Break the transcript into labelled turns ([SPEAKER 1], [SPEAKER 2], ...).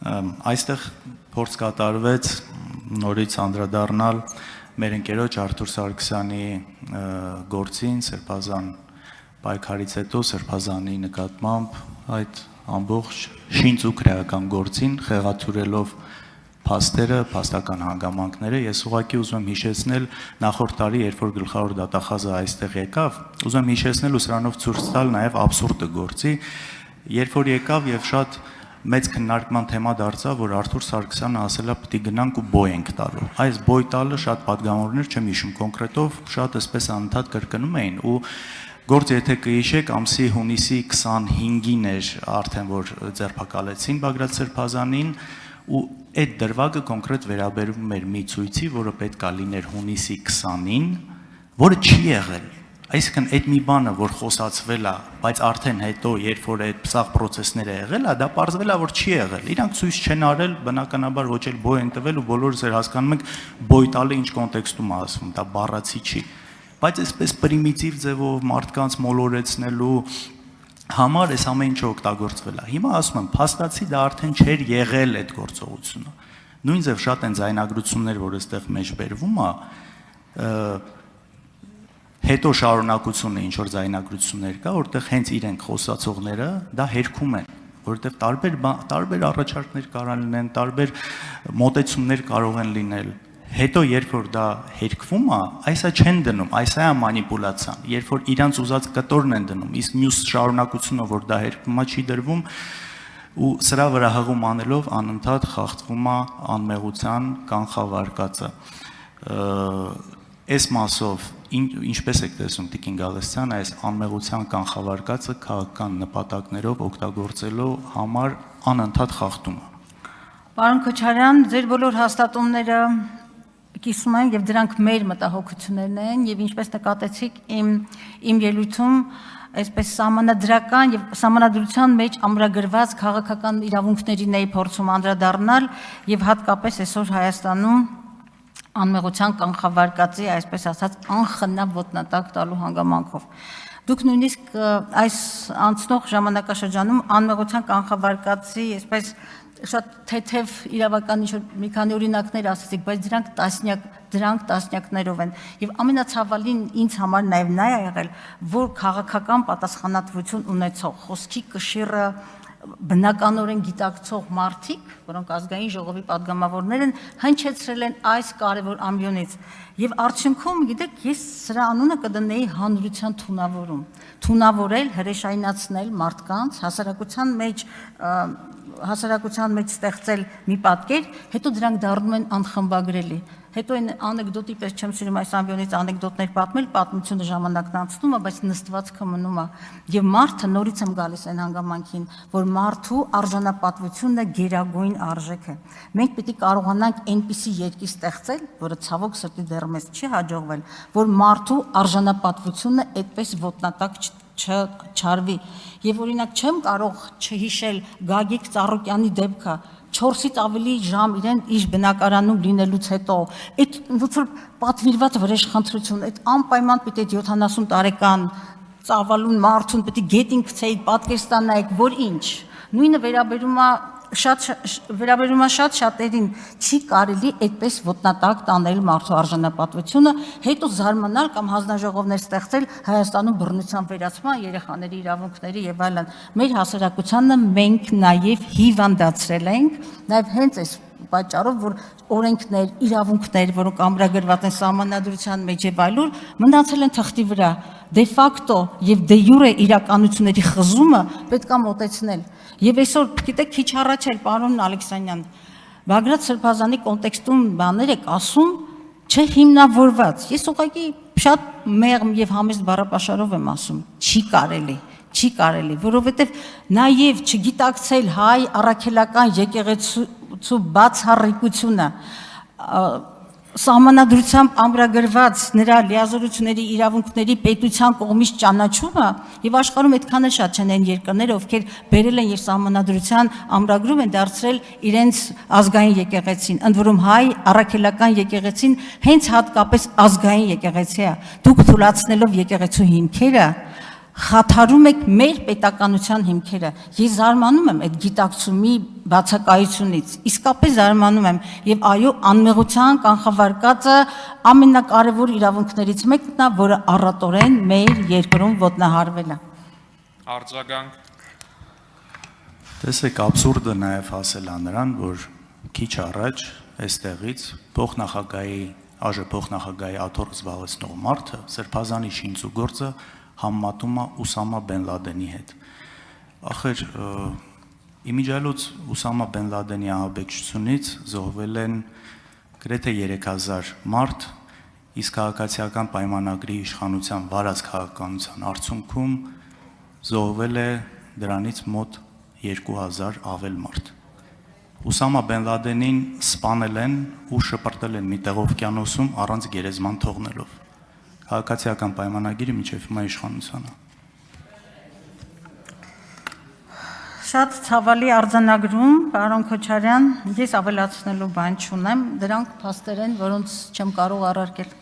[SPEAKER 1] Այստեղ փորձ կատարվեց նորից անդրադառնալ մեր ընկերոջ Արթուր Սարգսյանի գործին սրբազան պայքարից հետո սրբազանի նկատմամբ այդ ամբողջ շինծ ու քրեական գործին խեղաթյուրելով փաստերը, փաստական հանգամանքները, ես ուղղակի ուզում եմ հիշեցնել նախորդ տարի, երբ որ գլխավոր դատախազը այստեղ եկավ, ուզում եմ հիշեցնել ու սրանով ցույց տալ նաև աբսուրդը գործի, երբ որ եկավ եւ շատ մեծ քննարկման թեմա դարձավ, որ Արթուր Սարգսյանը ասել է պիտի գնանք ու բոյ ենք տալու։ Այս բոյ տալը շատ պատգամավորներ չեմ հիշում կոնկրետով, շատ էսպես անընդհատ կրկնում էին ու գործ եթե կհիշեք, ամսի հունիսի 25-ին էր արդեն որ ձերբակալեցին Բագրատ Սրբազանին ու այդ դրվագը կոնկրետ վերաբերում էր մի ցույցի, որը պետք է լիներ հունիսի 20-ին, որը չի եղել։ Այսինքն այդ մի բանը, որ խոսացվել է, բայց արդեն հետո, երբ որ այդ սաղ process-ները եղել է, դա պարզվել է, որ չի եղել։ Իրանք ցույց չեն արել, բնականաբար ոչ էլ բոյ են տվել ու բոլորս էլ հասկանում ենք բոյ տալը ինչ կոնտեքստում է ասվում, դա բառացի չի։ Բայց այսպես պրիմիտիվ ձևով մարդկանց մոլորեցնելու համար այս ամեն ինչը օգտագործվել է։ Հիմա ասում եմ, փաստացի դա արդեն չէր եղել այդ գործողությունը։ Նույն ձև շատ են ձայնագրություններ, որ այստեղ մեջ բերվում է, հետո շարունակությունը ինչ որ ձայնագրություններ կա, որտեղ հենց իրենք խոսացողները դա հերքում են, որովհետև տարբեր առաջարկներ կարող լինեն, տարբեր մոտեցումներ կարող են լինել։ Հետո երբ որ դա հերկվում է, այսա չեն դնում, այսա է մանիպուլացիան, երբ որ իրանց ուզած կտորն են դնում, իսկ մյուս շարունակությունը, որ դա հերկվում է, չի դրվում ու սրա վրա հղում անելով անընդհատ խախտվում է անմեղության կանխավարկածը։ Այս մասով ինչպես եք տեսնում Տիկին Գալստյան, այս անմեղության կանխավարկածը քաղաքական նպատակներով օգտագործելու համար անընդհատ խախտում է։
[SPEAKER 2] Պարոն Քոչարյան, ձեր բոլոր հաստատումները կիսում են եւ դրանք մեր մտահոգություններն են եւ ինչպես նկատեցիք իմ ելույթում այսպես սահմանադրական եւ սահմանադրության մեջ ամրագրված քաղաքական իրավունքներին էի փորձում անդրադառնալ եւ հատկապես այսօր Հայաստանում անմեղության կանխավարկածի, այսպես ասած, անխնամ ոտնատակ տալու հանգամանքով։ Դուք նույնիսկ այս անցնող ժամանակաշրջանում անմեղության կանխավարկածի, այսպես շատ թեթև իրավական մի քանի օրինակներ ասացիք, բայց դրանք տասնյակներով են։ Եվ ամենացավալին ինձ համար նաև նա է եղել, որ քաղաքական պատասխանատվություն ունեցող, խոսքի կշիռը բնականորեն գիտակցող մարդիկ, որոնք ազգային ժողովի падգամավորներ են, հնչեցրել են այս կարևոր ամբիոնից։ Եվ արդյունքում, գիտեք, ես սրա անունը կդնեի հանրության թունավորում։ Թունավորել, հրեշայնացնել մարդկանց, հասարակության մեջ ստեղծել մի պատկեր, հետո դրանք դառնում են անխմբագրելի։ Հետո այն անեկդոտի պես չեմ սիրում այս ամբիոնից անեկդոտներ պատմել, պատմությունը ժամանակն անցնում է, բայց նստվածքը մնում է։ Եվ մարդը նորից եմ գալիս այն հանգամանքին, որ մարդու արժանապատվությունը գերագույն արժեք է։ Մենք պիտի կարողանանք այնպիսի երկիր ստեղծել, որը ցավոք սրտի դեռ մեզ չի հաջողվել, որ մարդու արժանապատվությունը այդպես ոտնատակ չարվի։ Եվ օրինակ չեմ կարող չհիշել Գագիկ Ծառուկյանի դեպքը 4-ից ավելի ժամ իրեն իր բնակարանում լինելուց հետո, այդ ոնց որ պատվիրված վրեժխնդրություն, այդ անպայման պիտի 70 տարեկան ծավալուն մարդուն պիտի գետին գցեի, պատկերստանայիք, որ ինչ։ Նույնը վերաբերում է շատ շատերին, չի կարելի այդպես ոտնատակ տանել մարդու արժանապատվությունը, հետո զարմանալ կամ հանձնաժողովներ ստեղծել Հայաստանում բռնության վերացման, երեխաների իրավունքների եւ այլն։ Մեր հասարակությանը մենք նաեւ հիվանդացրել ենք, նաեւ հենց այս պատճառով, որ օրենքներ, իրավունքներ, որոնք ամրագրված են սահմանադրության մեջ եւ այլուր, մնացել են թղթի վրա։ Դե ֆակտո եւ դե յուրե իրականությունների խզումը պետք է մոտեցնել։ Եվ այսօր, գիտեք, քիչ առաջ էր պարոն Ալեքսանյան, Բագրատ Սրբազանի կոնտեքստում բաներ եք ասում, չհիմնավորված։ Ես ուղղակի շատ մեղմ եւ համեստ բառապաշարով եմ ասում, չի կարելի, որովհետեւ նաեւ չգիտակցել հայ առաքելական եկեղեցու բացառիկությունը, սահմանադրությամբ ամրագրված նրա լիազորությունների իրավունքների պետության կողմից ճանաչումը եւ աշխարհում այդքան էլ շատ չեն այն երկրները, ովքեր բերել են եւ սահմանադրության ամրագրում են դարձրել իրենց ազգային եկեղեցին, ընդ որում հայ առաքելական եկեղեցին հենց հատկապես ազգային եկեղեցի է։ Դուք թույլատնելով եկեղեցու հիմքերը խաթարում եք մեր պետականության հիմքերը։ Ես զարմանում եմ այդ գիտակցումի բացակայությունից, իսկապես զարմանում եմ, եւ այո, անմեղության կանխավարկածը ամենակարևոր իրավունքներից մեկն է, որը առատորեն մեր երկրում ոտնահարվել է։
[SPEAKER 3] Արձագանք։
[SPEAKER 1] Տեսեք, աբսուրդը նաև հասել է նրան, որ քիչ առաջ այստեղից փոխնախագահի փոխնախագահի աթոռ զբաղեցնող մարդը Սրբազանի շինծուգործը համեմատում է Ուսամա Բեն Լադենի հետ։ Ախր իմիջիայլոց Ուսամա Բեն Լադենի ահաբեկչությունից զոհվել են գրեթե 3000 մարդ, իսկ քաղաքացիական պայմանագրի իշխանության վարած քաղաքականության արդյունքում զոհվել է դրանից մոտ 2000 ավել մարդ։ Ուսամա Բեն Լադենին սպանել են ու շպրտել են մի տեղ օվկիանոսում առանց գերեզման թողնելով։ Քաղաքացիական պայմանագիրը մինչև հիմա իշխանության է։
[SPEAKER 2] Շատ ցավալի արձանագրում, պարոն Քոչարյան, ես ավելացնելու բան չունեմ, դրանք փաստեր են, որոնց չեմ կարող առարկել։